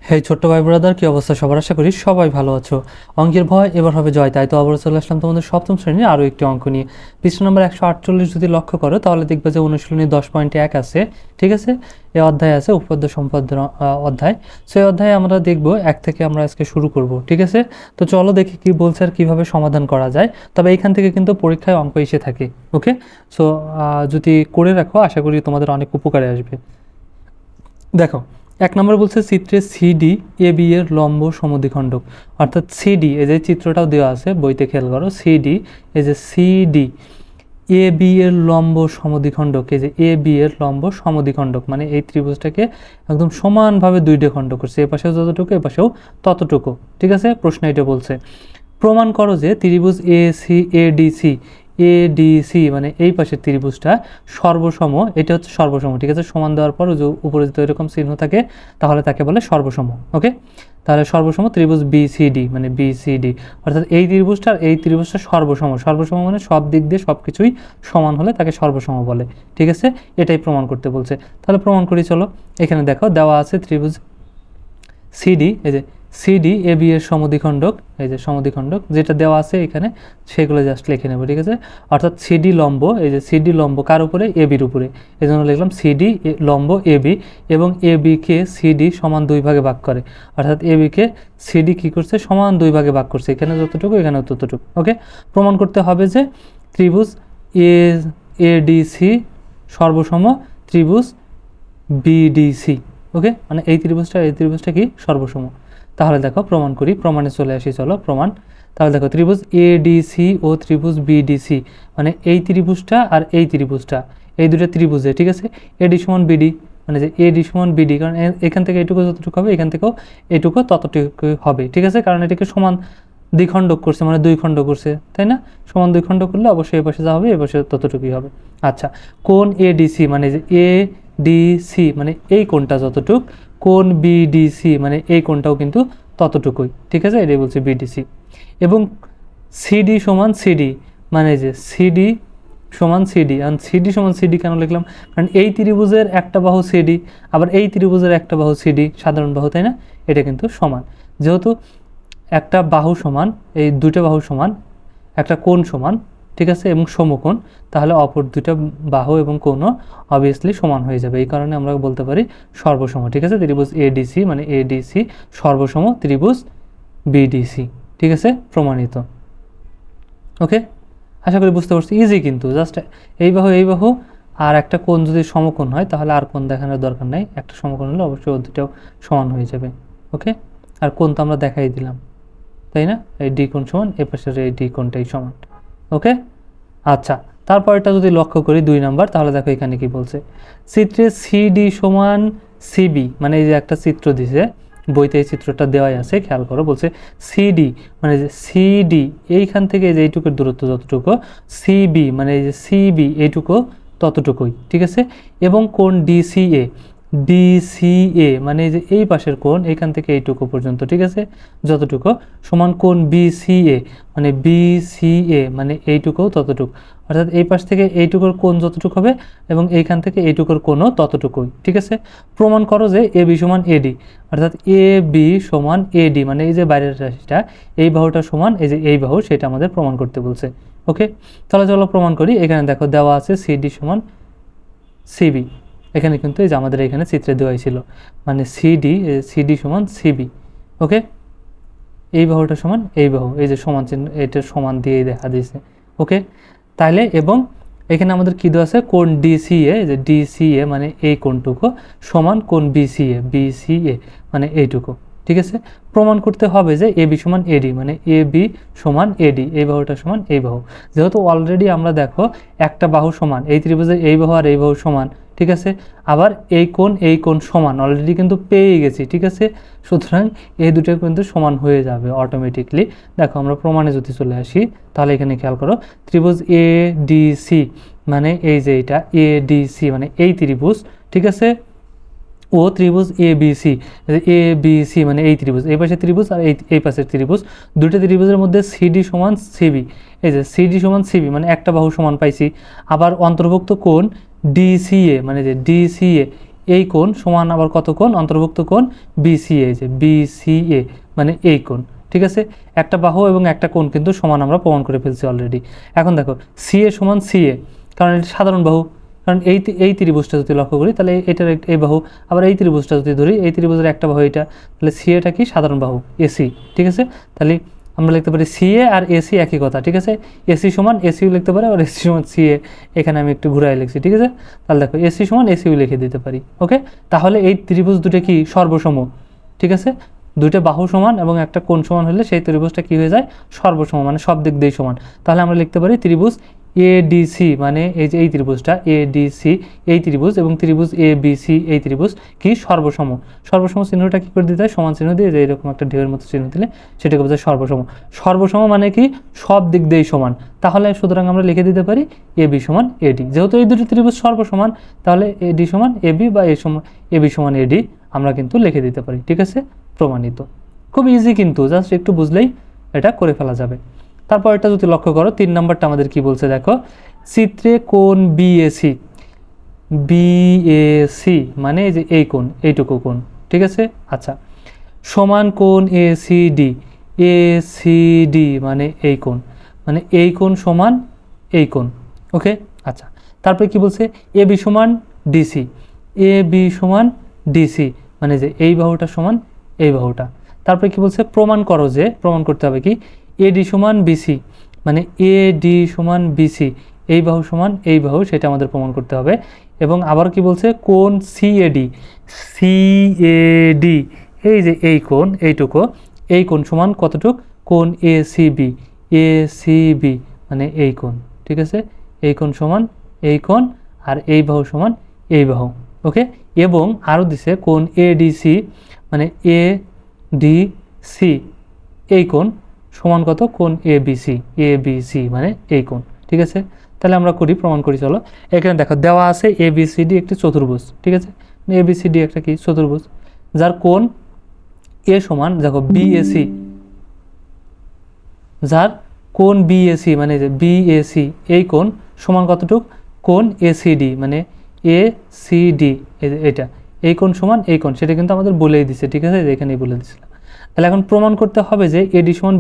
হে ছোট্ট ভাই ব্রাদার, কি অবস্থা সবার? আশা করি সবাই ভালো আছো। অঙ্কের ভয় এবার হবে জয়, তাই তো আবার চলে আসলাম তোমাদের সপ্তম শ্রেণীর আরও একটি অঙ্ক নিয়ে। পৃষ্ঠা নম্বর 148 যদি লক্ষ্য করো তাহলে দেখবে যে অনুশীলনী 10.1 আছে, ঠিক আছে। এই অধ্যায় আছে উপপাদ্য সম্পাদ্যের অধ্যায়। সো এই অধ্যায়ে আমরা দেখব 1 থেকে আমরা আজকে শুরু করব, ঠিক আছে। তো চলো দেখি কি বলছে আর কীভাবে সমাধান করা যায়। তবে এইখান থেকে কিন্তু পরীক্ষায় অঙ্ক এসে থাকে, ওকে। সো যদি করে রাখো আশা করি তোমাদের অনেক উপকারে আসবে। দেখো 1 নম্বর বলছে চিত্রে সিডি এ বি এর লম্ব সমদ্বিখণ্ডক, অর্থাৎ সিডি, এই যে চিত্রটাও দেওয়া আছে বইতে, খেয়াল করো। সিডি, এই যে সিডি এ বি এর লম্ব সমদ্বিখণ্ডক, এই যে এ বি এর লম্ব সমদ্বিখণ্ডক মানে এই ত্রিভুজটাকে একদম সমানভাবে দুইটা খণ্ড করছে, এ পাশেও যতটুকু এ পাশেও ততটুকু, ঠিক আছে। প্রশ্ন এটা বলছে প্রমাণ করো যে ত্রিভুজ এডিসি মানে এই পাশের ত্রিভুজটা সর্বসম। এটা হচ্ছে সর্বসম, ঠিক আছে। সমান দেওয়ার পর যে উপরে যদি এরকম চিহ্ন থাকে তাহলে তাকে বলে সর্বসম, ওকে। তাহলে সর্বসম ত্রিভুজ বিসিডি মানে বিসিডি, অর্থাৎ এই ত্রিভুজটা আর এই ত্রিভুজটা সর্বসম। সর্বসম মানে সব দিক দিয়ে সব কিছুই সমান হলে তাকে সর্বসম বলে, ঠিক আছে। এটাই প্রমাণ করতে বলছে, তাহলে প্রমাণ করি চলো। এখানে দেখো দেওয়া আছে ত্রিভুজ সিডি, এই যে সিডি এ বি এর সমদ্বিখণ্ডক, এই যে সমদ্বিখণ্ডক যেটা দেওয়া আছে এখানে সেগুলো জাস্ট লিখে নেব, ঠিক আছে। অর্থাৎ সিডি লম্ব, এই যে সিডি লম্ব কার উপরে? এ বির উপরে, এই জন্য লিখলাম সিডি লম্ব এ বি, এবং এ বিকে সিডি সমান 2 ভাগে ভাগ করে, অর্থাৎ এ বিকে সিডি কী করছে? সমান 2 ভাগে ভাগ করছে, এখানে যতটুকু এখানেও ততটুকু, ওকে। প্রমাণ করতে হবে যে ত্রিভুজ এডিসি সর্বসম ত্রিভুজ বিডিসি, ওকে। মানে এই ত্রিভুজটা কি? সর্বসম। তাহলে দেখো প্রমাণ করি, প্রমাণে চলে আসি চলো, প্রমাণ। তাহলে দেখো ত্রিভুজ এডিসি ও ত্রিভুজ বিডিসি মানে এই ত্রিভুজটা আর এই ত্রিভুজটা, এই দুটো ত্রিভুজে, ঠিক আছে। এডি সমান বিডি মানে যে এডি সমান বিডি, কারণ এখান থেকে এটুকু যতটুকু হবে এখান থেকেও এটুকু ততটুকু হবে, ঠিক আছে। কারণ এটাকে সমান দ্বিখণ্ডক করছে মানে 2 খণ্ড করছে, তাই না? সমান 2 খণ্ড করলে অবশ্যই এ পাশে যা হবে এ পাশে ততটুকুই হবে। আচ্ছা, কোণ এডিসি মানে যে এডিসি মানে এই কোণটা যতটুক, কোণ বিডিসি মানে এই কোণটাও কিন্তু ততটুকুই, ঠিক আছে। এটাই বলছে বিডিসি। এবং সিডি সমান সিডি মানে যে সিডি সমান সিডি, আর সিডি সমান সিডি কেন লিখলাম? কারণ এই ত্রিভুজের একটা বাহু সিডি, আবার এই ত্রিভুজের একটা বাহু সিডি, সাধারণ বাহু, তাই না? এটা কিন্তু সমান। যেহেতু একটা বাহু সমান, এই দুটো বাহু সমান, একটা কোণ সমান, ঠিক আছে, এবং সমকোণ, তাহলে অপর দুটো বাহু এবং কোণও অবভিয়াসলি সমান হয়ে যাবে। এই কারণে আমরা বলতে পারি সর্বসম, ঠিক আছে। ত্রিভুজ এডিসি মানে এডিসি সর্বসম ত্রিভুজ বিডিসি, ঠিক আছে, প্রমাণিত, ওকে। আশা করি বুঝতে পারছি, ইজি কিন্তু। জাস্ট এই বাহু আর একটা কোণ যদি সমকোণ হয় তাহলে আর কোণ দেখানোর দরকার নাই, একটা সমকোণ হলে অবশ্যই ও দুটাও সমান হয়ে যাবে, ওকে। আর কোণ তো আমরা দেখাই দিলাম, তাই না? এই ডি কোণ সমান এ পাশের এই ডি কোণটাই সমান, ওকে। আচ্ছা, তারপরটা যদি লক্ষ্য করি 2 নাম্বার, তাহলে দেখো এখানে কি বলছে। চিত্রে সিডি সমান সিবি মানে এই যে একটা চিত্র দিছে বইতে, এই চিত্রটা দেওয়াই আছে, খেয়াল করো। বলছে সিডি মানে যে সিডি এইখান থেকে যে এইটুকুর দূরত্ব যতটুকু, সিবি মানে এই যে সিবি এইটুকু ততটুকুই, ঠিক আছে। এবং কোণ ডিসিএ মানে যে এই পাশের কোণ এখান থেকে এইটুকু পর্যন্ত, ঠিক আছে, যতটুকু, সমান কোণ বিসিএ মানে এইটুকুও ততটুকু, অর্থাৎ এই পাশ থেকে এইটুকুর কোণ যতটুকু হবে এবং এইখান থেকে এইটুকুর কোণও ততটুকুই, ঠিক আছে। প্রমাণ করো যে এ বি সমান এডি, অর্থাৎ এ বি সমান এডি মানে এই যে বাইরের রাশিটা, এই বাহুটা সমান এই যে এই বাহু, সেটা আমাদের প্রমাণ করতে বলছে, ওকে। তাহলে চলো প্রমাণ করি। এখানে দেখো দেওয়া আছে সিডি সমান সিবি, এখানে কিন্তু এই যে আমাদের এখানে চিত্রে দেওয়াই ছিল, মানে সিডি সমান সিবি, ওকে। এই বাহুটা সমান এই বাহু, এই যে সমান চিহ্ন এটা সমান দিয়েই দেখা দিয়েছে, ওকে। তাইলে এবং এখানে আমাদের কী দেওয়া আছে? কোণ ডিসিএ, যে ডিসিএ মানে এই কোণটুকু সমান কোণ বিসিএ মানে এইটুকু, ঠিক আছে। প্রমাণ করতে হবে যে এ বি সমান এডি মানে এ বি সমান এডি, এই বাহুটা সমান এই বাহু। যেহেতু অলরেডি আমরা দেখো একটা বাহু সমান, এই ত্রিভুজের এই বাহু আর এই বাহু সমান, ঠিক আছে। আবার এই কোণ সমান অলরেডি কিন্তু পেয়ে গেছি, ঠিক আছে। সুতরাং এই দুটো কিন্তু সমান হয়ে যাবে অটোমেটিকলি। দেখো আমরা প্রমাণে যদি চলে আসি তাহলে এখানে খেয়াল করো, ত্রিভুজ এডিসি মানে এই যে এটা এডিসি মানে এই ত্রিভুজ, ঠিক আছে, ও ত্রিভুজ এবিসি মানে এই ত্রিভুজ, এই পাশে ত্রিভুজ আর এই পাশের ত্রিভুজ, দুটো ত্রিভুজের মধ্যে সিডি সমান সিবি, এই যে সিডি সমান সিবি মানে একটা বাহু সমান পাইছি। আবার অন্তর্ভুক্ত কোণ ডিসিএ মানে যে ডিসিএ এই কোণ সমান আবার কত কোণ, অন্তর্ভুক্ত কোণ বিসিএ, যে বিসিএ মানে এই কোণ, ঠিক আছে। একটা বাহু এবং একটা কোণ কিন্তু সমান আমরা প্রমাণ করে ফেলছি অলরেডি। এখন দেখো সিএ সমান সিএ, কারণ এটা সাধারণ বাহু, কারণ এই ত্রিভুজটা যদি লক্ষ্য করি তাহলে এটার এই বাহু, আবার এই ত্রিভুজটা যদি ধরি এই ত্রিভুজের একটা বাহু এটা, তাহলে সিএটা কি সাধারণ বাহু এসি, ঠিক আছে। তাহলে আমরা লিখতে পারি সিএ আর এসি একই কথা, ঠিক আছে। এসি সমান এসিও লিখতে পারি, আর এসি সমান সিএ, এখানে আমি একটু ঘুরাই লিখছি, ঠিক আছে। তাহলে দেখো এসি সমান এসিও লিখে দিতে পারি, ওকে। তাহলে এই ত্রিভুজ দুটো কি সর্বসম, ঠিক আছে। দুইটা বাহু সমান এবং একটা কোণ সমান হলে সেই ত্রিভুজটা কি হয়ে যায়, সর্বসম, মানে সব দিক দিয়ে সমান। তাহলে আমরা লিখতে পারি ত্রিভুজ এডিসি, মানে এই যে এই ত্রিভুজটা এডিসি এই ত্রিভুজ, এবং ত্রিভুজ এবিসি এই ত্রিভুজ কি সর্বসম। সর্বসম চিহ্নটা কি করে দিতে হয়, সমান চিহ্ন দিয়ে, যে এরকম একটা ঢেউয়ের মতো চিহ্ন দিলে সেটাকে বোঝায় সর্বসম। সর্বসম মানে কি সব দিক দিয়েই সমান, তাহলে সুতরাং আমরা লিখে দিতে পারি এবি সমান এডি। যেহেতু এই দুটি ত্রিভুজ সর্বসমান, তাহলে এডি সমান এবি বা এবি সমান এডি আমরা কিন্তু লিখে দিতে পারি, ঠিক আছে, প্রমাণিত। খুব ইজি কিন্তু, জাস্ট একটু বুঝলেই এটা করে ফেলা যাবে। তারপর এটা যদি লক্ষ্য করো 3 নম্বরটা আমাদের কি বলছে দেখো, চিত্রে কোণ বিএসি, বিএসি মানে এই যে এই কোণ, এইটুকু কোণ, ঠিক আছে। আচ্ছা, সমান কোণ এসিডি, এসিডি মানে এই কোণ, মানে এই কোণ সমান এই কোণ, ওকে। আচ্ছা, তারপরে কি বলছে এবি সমান ডিসি, এবি সমান ডিসি মানে যে এই বাহুটা সমান এই বাহুটা। তারপরে কি বলছে প্রমাণ করো, যে প্রমাণ করতে হবে কি এডি সমান বিসি, মানে এডি সমান বিসি, এই বাহু সমান এই বাহু, সেটা আমাদের প্রমাণ করতে হবে। এবং আবার কি বলছে কোণ সিএডি, সিএডি এই যে এই কোণ এইটুকু, এই কোণ সমান কতটুক, কোণ এসিবি, এসিবি মানে এই কোণ, ঠিক আছে। এই কোণ সমান এই কোণ, আর এই বাহু সমান এই বাহু, ওকে। এবং আরও দিছে কোণ এডিসি, মানে এডিসি এই কোণ সমান কত, কোণ এবিসি, এবিসি মানে এই কোণ, ঠিক আছে। তাহলে আমরা করি, প্রমাণ করি, চলো। এখানে দেখো দেওয়া আছে এবিসিডি একটি চতুর্ভুজ, ঠিক আছে। এবিসিডি একটা কি চতুর্ভুজ, যার কোণ এ সমান দেখো বিএসি, যার কোণ বিএসি মানে যে বিএসি এই কোণ সমান কতটুক, কোণ এসিডি মানে এসিডি, এটা এই কোণ সমান এই কোণ, সেটা কিন্তু আমাদের বলেই দিছে, ঠিক আছে, এখানেই বলে দিছিলাম। তাহলে এখন প্রমাণ করতে হবে যে এডি সমান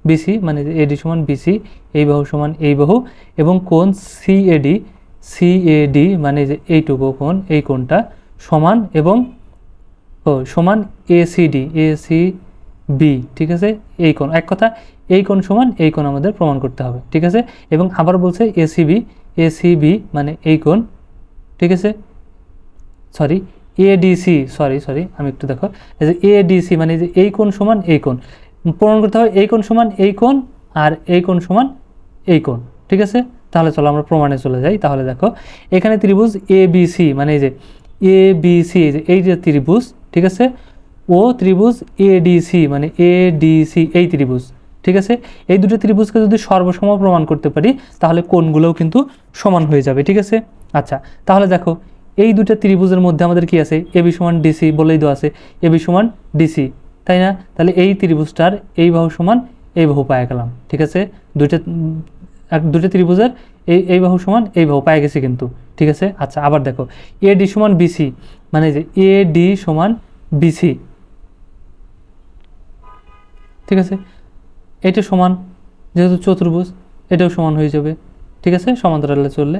বিসি, মানে এডি সমান বিসি এই বাহু সমান এই বাহু, এবং কোণ সিএডি, সিএডি মানে যে এইটুকু কোণ, এই কোণটা সমান এবং সমান এসিডি, এসিবি, ঠিক আছে, এই কোণ। এক কথা এই কোণ সমান এই কোণ আমাদের প্রমাণ করতে হবে, ঠিক আছে। এবং আবার বলছে এসিবি, এসিবি মানে এই কোণ, ঠিক আছে, সরি এডিসি, সরি আমি একটু দেখো, এই যে এডিসি মানে যে এই কোণ সমান এই কোণ প্রমাণ করতে হবে, এই কোণ সমান এই কোণ আর এই কোণ সমান এই কোণ, ঠিক আছে। তাহলে চলো আমরা প্রমাণে চলে যাই। তাহলে দেখো এখানে ত্রিভুজ এবিসি মানে এই যে এবিসি, এই যে ত্রিভুজ, ঠিক আছে, ও ত্রিভুজ এডিসি মানে এডিসি এই ত্রিভুজ, ঠিক আছে। এই দুটো ত্রিভুজকে যদি সর্বসম প্রমাণ করতে পারি তাহলে কোণগুলোও কিন্তু সমান হয়ে যাবে, ঠিক আছে। আচ্ছা, তাহলে দেখো এই দুটো ত্রিভুজের মধ্যে আমাদের কি আছে, এবি সমান ডিসি বলেই দেওয়া আছে, এবি সমান ডিসি, তাই না। তাহলে এই ত্রিভুজটার এই বাহু সমান এই বাহু পায়ে গেলাম, ঠিক আছে। দুটো ত্রিভুজের এই বাহু সমান এই বাহু পায়ে গেছি কিন্তু, ঠিক আছে। আচ্ছা, আবার দেখো এডি সমান বিসি মানে যে এডি সমান বিসি, ঠিক আছে। এটা সমান, যেহেতু চতুর্ভুজ এটাও সমান হয়ে যাবে, ঠিক আছে, সমান্তরালে চললে।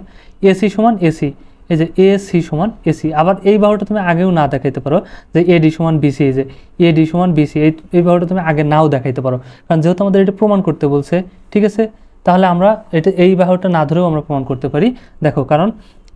এসি সমান এসি, এই যে এসি সমান এসি। আবার এই বাহুটা তুমি আগেও না দেখাইতে পারো যে এডি সমান বিসি, এই যে এডি সমান বিসি, এই বাহুটা তুমি আগে নাও দেখাইতে পারো, কারণ যেহেতু আমাদের এটা প্রমাণ করতে বলছে, ঠিক আছে। তাহলে আমরা এটা এই বাহুটা না ধরেও আমরা প্রমাণ করতে পারি। দেখো, কারণ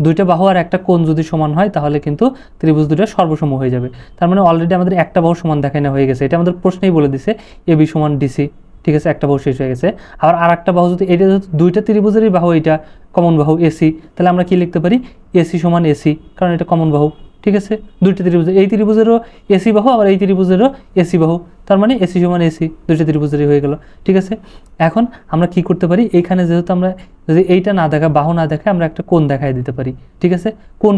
দুইটা বাহু আর একটা কোণ যদি সমান হয় তাহলে কিন্তু ত্রিভুজ দুটো সর্বসম হয়ে যাবে। তার মানে অলরেডি আমাদের একটা বাহু সমান দেখানো হয়ে গেছে, এটা আমাদের প্রশ্নেই বলে দিছে এবি সমান ডিসি, ঠিক আছে, একটা বাহু শেষ হয়ে গেছে। আবার আর একটা বাহু যদি, এটা দুইটা ত্রিভুজেরই বাহু, এটা কমন বাহু এসি, তাহলে আমরা কি লিখতে পারি এসি সমান এসি, কারণ এটা কমন বাহু, ঠিক আছে। দুইটা ত্রিভুজ, এই ত্রিভুজেরও এসি বাহু আবার এই ত্রিভুজেরও এসি বাহু, তার মানে এসি সমান এসি, দুইটা ত্রিভুজেরই হয়ে গেল, ঠিক আছে। এখন আমরা কি করতে পারি, এইখানে যেহেতু আমরা যদি এইটা না দেখা, বাহু না দেখে আমরা একটা কোণ দেখাই দিতে পারি, ঠিক আছে। কোন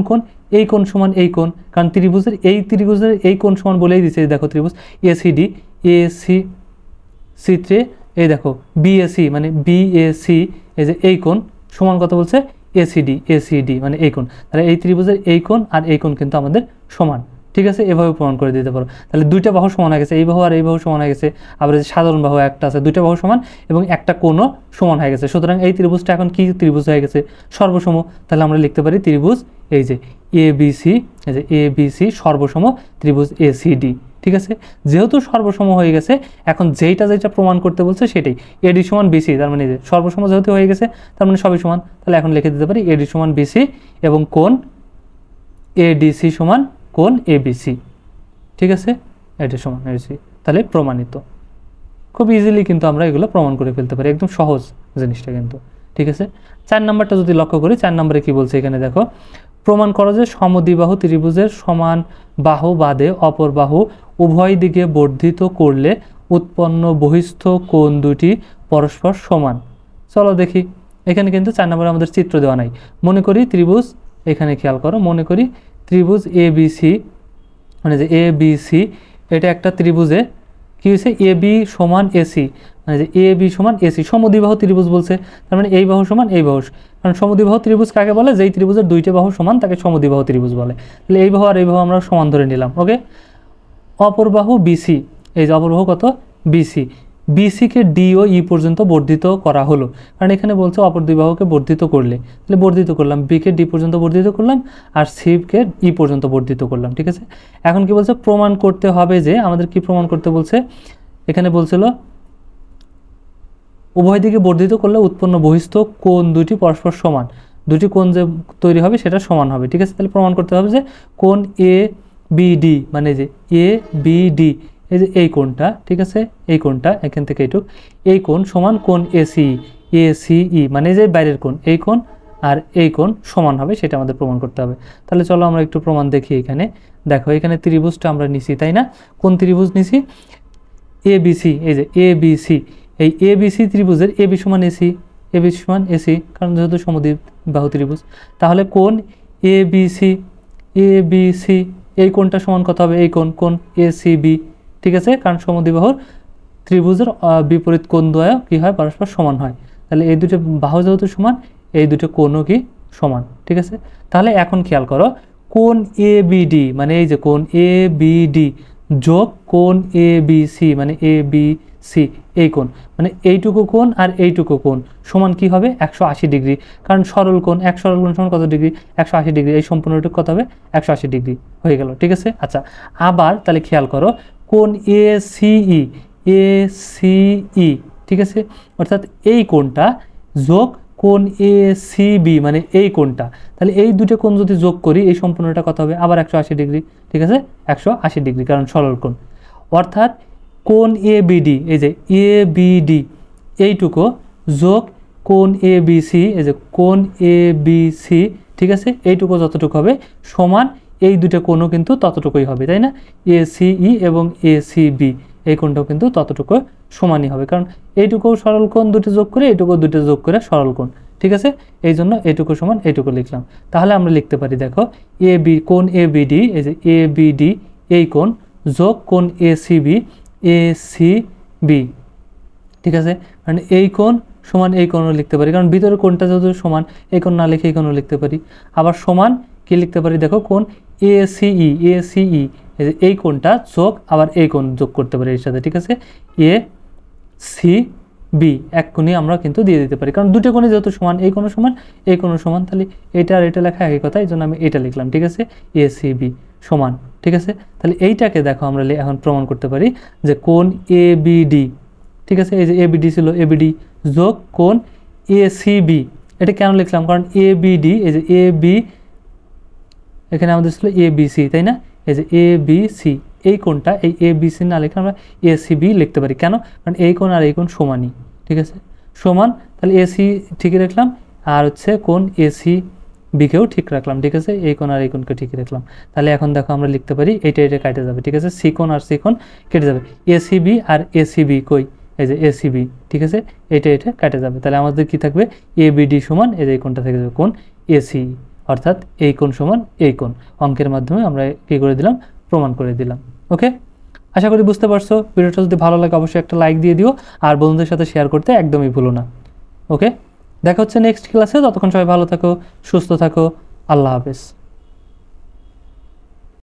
এই কোণ সমান এই কোণ, কারণ ত্রিভুজের এই কোণ সমান বলেই দিচ্ছে, দেখো ত্রিভুজ এসিডি, এসি চিত্রে এই দেখো বিএসি মানে বিএসি, এই যে এই কোণ সমান কত বলছে এসিডি মানে এই কোণ, তাহলে এই ত্রিভুজের এই কোণ আর এই কোণ কিন্তু আমাদের সমান, ঠিক আছে, এভাবে প্রমাণ করে দিতে পারো। তাহলে দুইটা বাহু সমান হয়ে গেছে, এই বাহু আর এই বাহু সমান হয়ে গেছে, আবার যে সাধারণ বাহু একটা আছে, দুইটা বাহু সমান এবং একটা কোণও সমান হয়ে গেছে, সুতরাং এই ত্রিভুজটা এখন কি ত্রিভুজ হয়ে গেছে, সর্বসম। তাহলে আমরা লিখতে পারি ত্রিভুজ এই যে এবিসি, এই যে এবিসি সর্বসম ত্রিভুজ এসিডি, ঠিক আছে। যেহেতু সর্বসম হয়ে গেছে, এখন যেটা প্রমাণ করতে বলছে সেটাই, এডি সমান বিসি, তার মানে যে সর্বসম যেহেতু হয়ে গেছে তার মানে সবই সমান, তাহলে এখন লিখে দিতে পারি এডি সমান বিসি এবং কোণ এডিসি সমান কোণ এবিসি, ঠিক আছে, এটা সমান এবিসি, তাহলে প্রমাণিত। খুব ইজিলি কিন্তু আমরা এগুলো প্রমাণ করে ফেলতে পারি, একদম সহজ জিনিসটা কিন্তু, ঠিক আছে। 4 নম্বরটা যদি লক্ষ্য করি, 4 নম্বরে কি বলছে এখানে দেখো, প্রমাণ করো যে সমদ্বিবাহু ত্রিভুজের সমান বাহু বাদে অপর বাহু উভয় দিকে বর্ধিত করলে উৎপন্ন বহিস্থ কোণ দুটি পরস্পর সমান। চলো দেখি, এখানে কিন্তু 4 নম্বরে আমাদের চিত্র দেওয়া নাই। মনে করি ত্রিভুজ, এখানে খেয়াল করো, মনে করি ত্রিভুজ এবিসি, মানে যে এবিসি এটা একটা ত্রিভুজে কি হয়েছে, এবি সমান এসি, মানে যে এবি সমান এসি সমদ্বিবাহু ত্রিভুজ বলছে, তার মানে এই বাহু সমান এই বাহু, কারণ সমদ্বিবাহু ত্রিভুজ কাকে বলে, যেই ত্রিভুজের দুইটা বাহু সমান তাকে সমদ্বিবাহু ত্রিভুজ বলে। তাহলে এই বাহু আর এই বাহু আমরা সমান ধরে নিলাম, ওকে। অপর বাহু বিসি, এই যে অপর বাহু কত বিসি, বিসিকে ডি ও ই পর্যন্ত বর্ধিত করা হলো, কারণ এখানে বলছে অপর দুই বাহুকে বর্ধিত করলে, তাহলে বর্ধিত করলাম, বিকে ডি পর্যন্ত বর্ধিত করলাম আর সিকে ই পর্যন্ত বর্ধিত করলাম, ঠিক আছে। এখন কি বলছে, প্রমাণ করতে হবে যে, আমাদের কি প্রমাণ করতে বলছে, এখানে বলছিল উভয় দিকে বর্ধিত করলে উৎপন্ন বহিস্থ কোণ দুটি পরস্পর সমান, দুটি কোণ যে তৈরি হবে সেটা সমান হবে, ঠিক আছে। তাহলে প্রমাণ করতে হবে যে কোণ এ বিডি, মানে যে এ বিডি, এই যে এই কোণটা, ঠিক আছে, এই কোণটা এখান থেকে এইটুক, এই কোণ সমান কোণ এসিই, মানে যে বাইরের কোণ, এই কোণ আর এই কোণ সমান হবে, সেটা আমাদের প্রমাণ করতে হবে। তাহলে চলো আমরা একটু প্রমাণ দেখি। এখানে দেখো, এখানে ত্রিভুজটা আমরা নিছি, তাই না, কোন ত্রিভুজ নিছি, এবিসি, এই যে এবিসি, এই এবিসি ত্রিভুজের এবি সমান এসি, এবি সমান এসি, কারণ যেহেতু সমদ্বিবাহু ত্রিভুজ, তাহলে কোণ এবিসি, এবিসি এই কোণটা সমান কত হবে, এই কোণ এসিবি, ঠিক আছে, কারণ সমদ্বিবাহুর ত্রিভুজের বিপরীত কোণ দ্বয় কি হয়, পরস্পর সমান হয়, তাহলে এই দুটো বাহু যেহেতু সমান, এই দুটো কোণও কি সমান, ঠিক আছে। তাহলে এখন খেয়াল করো, কোণ এবিডি, মানে এই যে কোণ এবিডি যোগ কোণ এবিসি, মানে এবিসি এই কোণ, মানে এইটুকু কোণ আর এইটুকু কোণ সমান কি হবে, 180 ডিগ্রি, কারণ সরল কোণ, এক সরল কোণ সমান কত ডিগ্রি, 180 ডিগ্রি, এই সম্পূর্ণটুকু কত হবে, 180 ডিগ্রি হয়ে গেল, ঠিক আছে। আচ্ছা, আবার তাহলে খেয়াল করো, কোণ এসিই, ঠিক আছে, অর্থাৎ এই কোণটা যোগ কোণ এসিবি, মানে এই কোণটা, তাহলে এই দুটো কোণ যদি যোগ করি এই সম্পূর্ণটা কত হবে, আবার 180 ডিগ্রি, ঠিক আছে, 180 ডিগ্রি, কারণ সরল কোণ। অর্থাৎ কোণ এবিডি, এই যে এবিডি এইটুকু যোগ কোণ এবিসি, এই যে কোণ এবিসি, ঠিক আছে, এইটুকু যতটুকু হবে সমান এই দুটো কোণও কিন্তু ততটুকুই হবে, তাই না, এসিই এবং এসিবি এই কোণটাও কিন্তু ততটুকু সমানই হবে, কারণ এইটুকু সরল কোণ দুটো যোগ করে এইটুকু দুটো যোগ করে সরল কোণ, ঠিক আছে, এই জন্য এইটুকু সমান এইটুকু লিখলাম। তাহলে আমরা লিখতে পারি, দেখো কোণ এবিডি, এই যে এবিডি এই কোণ যোগ কোণ এসিবি, এসিবি, ঠিক আছে, কারণ এই কোণ সমান এই কোণও লিখতে পারি, কারণ ভিতরের কোণটা যেহেতু সমান, এই কোণ না লিখে এই কোণও লিখতে পারি। আবার সমান কি লিখতে পারি, দেখো কোণ এসিই, এই কোণটা যোগ আবার এই কোণ যোগ করতে পারি এর সাথে, ঠিক আছে, এ সি বি এক কোণই আমরা কিন্তু দিয়ে দিতে পারি, কারণ দুটো কোণই যেহেতু সমান, এই কোণও সমান এই কোণও সমান, তাহলে এটা আর এটা লেখা একই কথা, এই জন্য আমি এটা লিখলাম, ঠিক আছে, এ সি বি সমান, ঠিক আছে। তাহলে এইটাকে দেখো আমরা এখন প্রমাণ করতে পারি যে কোণ এবিডি, ঠিক আছে, এই যে এবিডি ছিল, এবিডি যোগ কোণ এসিবি, এটা কেন লিখলাম, কারণ এবিডি, এই যে এবি, এখানে আমাদের ছিল এবিসি, তাই না, এই যে এবিসি এই কোণটা, এই এবিসি না লিখে আমরা এসিবি লিখতে পারি, কেন, কারণ এই কোণ আর এই কোণ সমানই, ঠিক আছে, সমান, তাহলে এসি ঠিকই রাখলাম, আর হচ্ছে কোণ এসি বিকেও ঠিক রাখলাম, ঠিক আছে, এই কোণ আর এই কোণকে ঠিকই রাখলাম। তাহলে এখন দেখো আমরা লিখতে পারি এটা কেটে যাবে, ঠিক আছে, সি কোণ আর সি কোণ কেটে যাবে, এসিবি আর এসিবি কই, এই যে এসিবি, ঠিক আছে, এটা কেটে যাবে, তাহলে আমাদের কি থাকবে, এবিডি সমান এই যে এই কোণটা থেকে যাবে কোণ এসি, অর্থাৎ এই কোণ সমান এই কোণ, অঙ্কের মাধ্যমে আমরা কি করে দিলাম, প্রমাণ করে দিলাম। ওকে, আশা করি বুঝতে পারছো। ভিডিওটা যদি ভালো লাগে অবশ্যই একটা লাইক দিয়ে দিও, আর বন্ধুদের সাথে শেয়ার করতে একদমই ভুলো না। ওকে, দেখা হচ্ছে নেক্সট ক্লাসে। ততক্ষণ সবাই ভালো থাকো, সুস্থ থাকো। আল্লাহ হাফেজ।